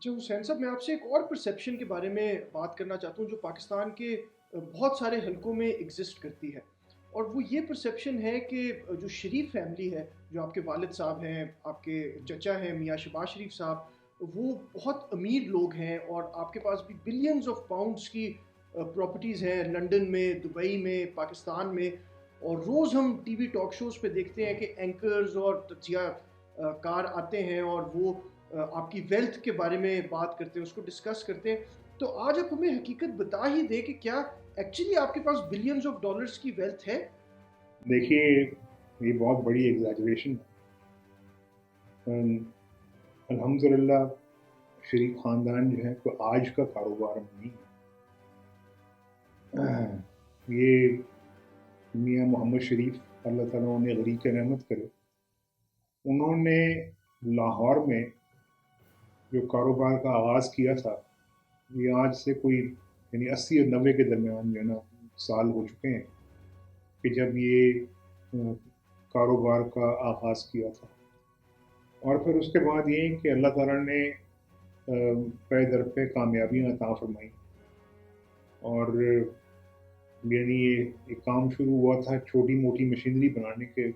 अच्छा हुसैन साहब, मैं आपसे एक और परसेप्शन के बारे में बात करना चाहता हूँ जो पाकिस्तान के बहुत सारे हलकों में एग्जिस्ट करती है। और वो ये परसेप्शन है कि जो शरीफ फैमिली है, जो आपके वालिद साहब हैं, आपके चचा हैं मियाँ शहबाज शरीफ साहब, वो बहुत अमीर लोग हैं और आपके पास भी बिलियंस ऑफ पाउंड्स की प्रॉपर्टीज़ हैं लंदन में, दुबई में, पाकिस्तान में। और रोज़ हम टीवी टॉक शोज़ पे देखते हैं कि एंकर्स और तजिया कार आते हैं और वो आपकी वेल्थ के बारे में बात करते हैं, उसको डिस्कस करते हैं। तो आज आप हमें हकीकत बता ही दें कि क्या एक्चुअली आपके पास बिलियंस ऑफ डॉलर्स की वेल्थ है? देखिए, ये बहुत बड़ी एग्जैजरेशन है। अल्हम्दुलिल्लाह शरीफ ख़ानदान जो है तो आज का कारोबार नहीं है। ये मियाँ मोहम्मद शरीफ अल्लाह ताला उन्हें गरीक रहमत करे, उन्होंने लाहौर में जो कारोबार का आगाज़ किया था, ये आज से कोई यानी 80 और 90 के दरमियान जो है ना साल हो चुके हैं कि जब ये कारोबार का आगाज़ किया था। और फिर उसके बाद ये कि अल्लाह ताला ने पे दर पे कामयाबियाँ अता फरमाई और यानी ये काम शुरू हुआ था छोटी मोटी मशीनरी बनाने के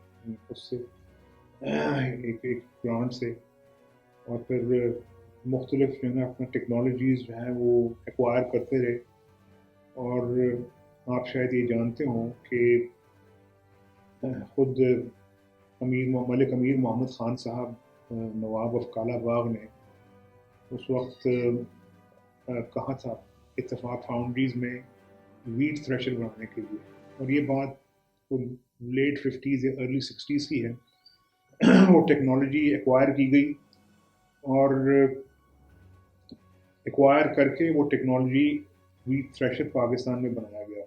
उससे एक एक प्लांट से। और फिर मुख्तलिफ जो है ना अपना टेक्नोलॉजीज़ जो हैं वो एक्वायर करते रहे। और आप शायद ये जानते हों कि खुद मलिक अमीर मोहम्मद ख़ान साहब नवाब ऑफ कालाबाग ने उस वक्त कहा था इत्तेफाक फाउंड्रीज़ में वीट थ्रेशर बनाने के लिए। और ये बात वो लेट 50s या अर्ली 60s की है। वो टेक्नोलॉजी एक्वायर की गई और एक्वायर करके वो टेक्नोलॉजी वीट थ्रेशर पाकिस्तान में बनाया गया।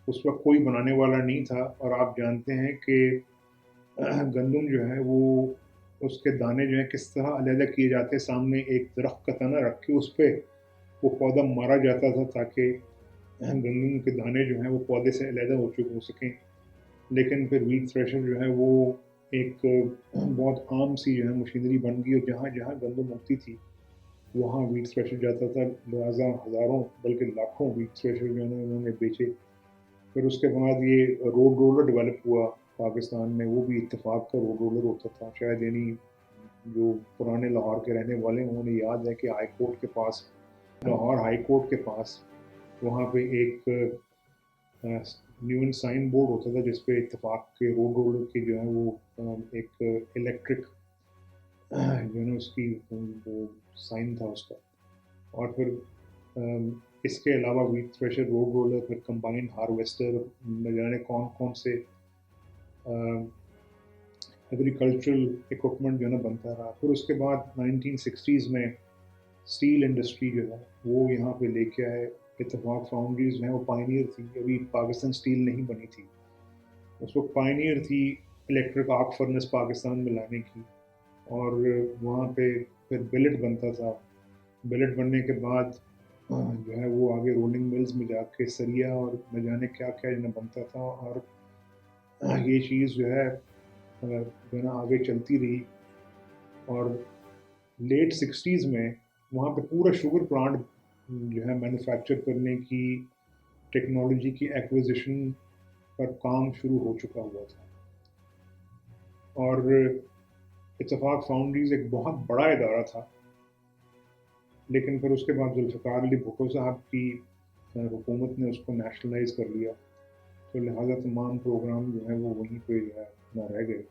उस वक्त कोई बनाने वाला नहीं था। और आप जानते हैं कि गंदम जो है वो उसके दाने जो है किस तरह अलग किए जाते हैं। सामने एक दरख्त का तना रख के उस पर वो पौधा मारा जाता था ताकि गंदम के दाने जो हैं वो पौधे से अलग हो सकें। लेकिन फिर वीट थ्रेशर जो है वो एक बहुत आम सी जो है मशीनरी बन गई और जहाँ जहाँ गंदम उगती थी वहाँ वीट थ्रेशर जाता था। लिहाजा हज़ारों बल्कि लाखों वीट थ्रेशर जो है ना उन्होंने बेचे। फिर उसके बाद ये रोड रोलर डेवलप हुआ पाकिस्तान में, वो भी इत्तेफाक का रोड रोलर होता था शायद। यानी जो पुराने लाहौर के रहने वाले हैं उन्हें याद है कि हाई कोर्ट के पास, लाहौर हाई कोर्ट के पास, वहाँ पे एक न्यू साइन बोर्ड होता था जिसपे इत्तेफाक के रोड रोलर की जो है वो एक इलेक्ट्रिक जो है ना उसकी वो साइन था उसका। और फिर इसके अलावा वीट थ्रेशर, रोड रोलर, फिर कंबाइंड हार्वेस्टर, न जाने कौन कौन से एग्रीकल्चरल इक्विपमेंट जो है ना बनता रहा। फिर उसके बाद 1960s में स्टील इंडस्ट्री जो है वो यहाँ पे लेके आए। इत्तेफाक फाउंड्रीज जो है वो पायनियर थी, अभी पाकिस्तान स्टील नहीं बनी थी, उस वक्त पायनियर थी इलेक्ट्रिक आर्क फर्नेस पाकिस्तान में लाने की। और वहाँ पे फिर बिलेट बनता था। बिलेट बनने के बाद जो है वो आगे रोलिंग मिल्स में जाके सरिया और न जाने क्या क्या जो बनता था। और ये चीज़ जो है जो है ना आगे चलती रही। और लेट 60s में वहाँ पे पूरा शुगर प्लांट जो है मैन्युफैक्चर करने की टेक्नोलॉजी की एक्विजिशन पर काम शुरू हो चुका हुआ था। और इत्तेफाक फाउंड्रीज एक बहुत बड़ा इदारा था, लेकिन फिर उसके बाद जुल्फ़िकार अली भुट्टो साहब की हुकूमत ने उसको नेशनलाइज कर लिया। तो लिहाजा तमाम प्रोग्राम जो है वो वहीं पे जो है ना रह गए।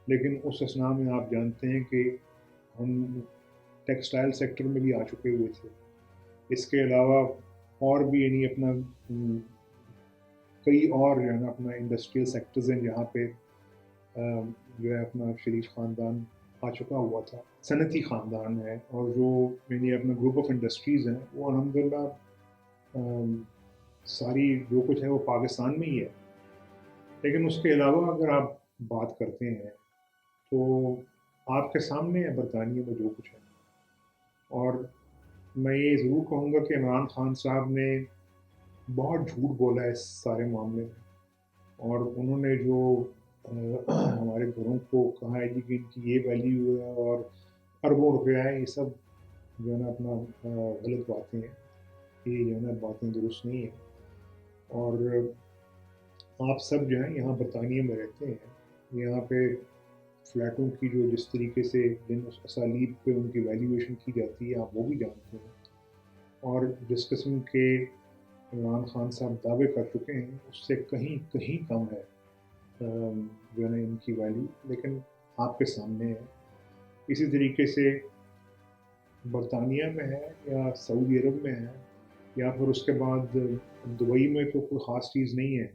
लेकिन उस असना में आप जानते हैं कि हम टेक्सटाइल सेक्टर में भी आ चुके हुए थे। इसके अलावा और भी यानी अपना कई और जो है ना अपना इंडस्ट्रियल सेक्टर्स हैं जहाँ पे जो है अपना शरीफ ख़ानदान आ चुका हुआ था, सनती ख़ानदान है। और जो यानी अपना ग्रुप ऑफ इंडस्ट्रीज़ हैं वो अल्हम्दुलिल्लाह सारी जो कुछ है वो पाकिस्तान में ही है। लेकिन उसके अलावा अगर आप बात करते हैं तो आपके सामने है बरतानिया में जो कुछ है। और मैं ये ज़रूर कहूँगा कि इमरान खान साहब ने बहुत झूठ बोला है इस सारे मामले में। और उन्होंने जो हमारे घरों को कहा है कि इनकी ये वैल्यू है और अरबों रुपया है, ये सब जो है ना अपना गलत बातें हैं, ये जो है ना बातें दुरुस्त नहीं है। और आप सब जो है यहाँ बरतानिया में रहते हैं, यहाँ पे फ्लैटों की जो जिस तरीके से जिन असालीब पे उनकी वैल्यूएशन की जाती है आप वो भी जानते हैं, और जिस किस्म के इमरान खान साहब दावे कर चुके हैं उससे कहीं कहीं कम है जो है ना इनकी वैल्यू, लेकिन आपके सामने है। इसी तरीके से बरतानिया में है या सऊदी अरब में है या फिर उसके बाद दुबई में तो कोई ख़ास चीज़ नहीं है,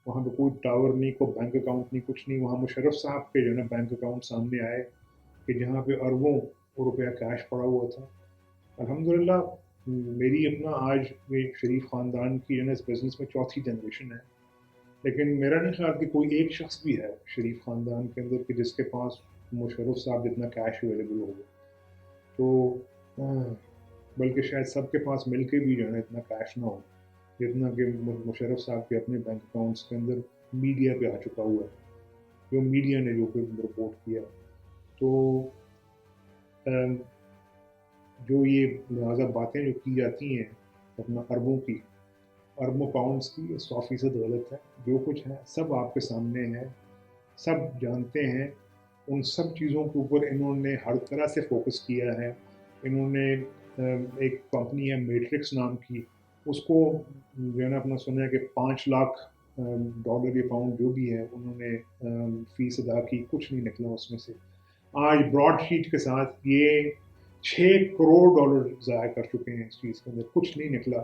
वहाँ पे कोई टावर नहीं, कोई बैंक अकाउंट नहीं, कुछ नहीं। वहाँ मुशर्रफ साहब के जो है ना बैंक अकाउंट सामने आए कि जहाँ पे अरबों रुपया कैश पड़ा हुआ था। अल्हम्दुलिल्लाह मेरी अपना आज ये शरीफ ख़ानदान की जो है ना इस बिज़नेस में चौथी जनरेशन है, लेकिन मेरा नहीं ख्याल कि कोई एक शख्स भी है शरीफ ख़ानदान के अंदर कि जिसके पास मुशर्रफ साहब जितना कैश अवेलेबल हो। तो बल्कि शायद सबके पास मिल के भी जो है ना इतना कैश ना हो जितना कि मुशर्रफ साहब के अपने बैंक अकाउंट्स के अंदर मीडिया पे आ चुका हुआ है, जो मीडिया ने जो फिर रिपोर्ट किया। तो जो ये लिहाजा बातें जो की जाती हैं अपना अरबों पाउंड्स की, 100% गलत है। जो कुछ है सब आपके सामने है, सब जानते हैं। उन सब चीज़ों के ऊपर इन्होंने हर तरह से फोकस किया है। इन्होंने एक कंपनी है मैट्रिक्स नाम की, उसको जो है ना अपना सुना है कि 5 लाख डॉलर या पाउंड जो भी है उन्होंने फीस अदा की, कुछ नहीं निकला उसमें से। आज ब्रॉडशीट के साथ ये 6 करोड़ डॉलर ज़ाया कर चुके हैं इस चीज़ के अंदर, कुछ नहीं निकला।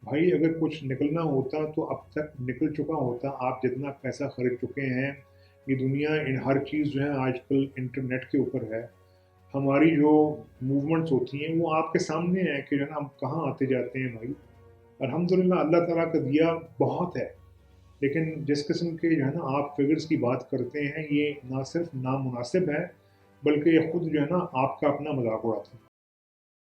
भाई अगर कुछ निकलना होता तो अब तक निकल चुका होता। आप जितना पैसा खर्च चुके हैं, ये दुनिया इन हर चीज़ जो है आजकल इंटरनेट के ऊपर है। हमारी जो मूवमेंट्स होती हैं वो आपके सामने है कि जो है ना हम कहाँ आते जाते हैं भाई। अल्हम्दुलिल्लाह अल्लाह ताला का दिया बहुत है, लेकिन जिस किस्म के जो है ना आप फिगर्स की बात करते हैं ये ना सिर्फ नामुनासिब है, बल्कि ये खुद जो है ना आपका अपना मजाक उड़ाते हैं।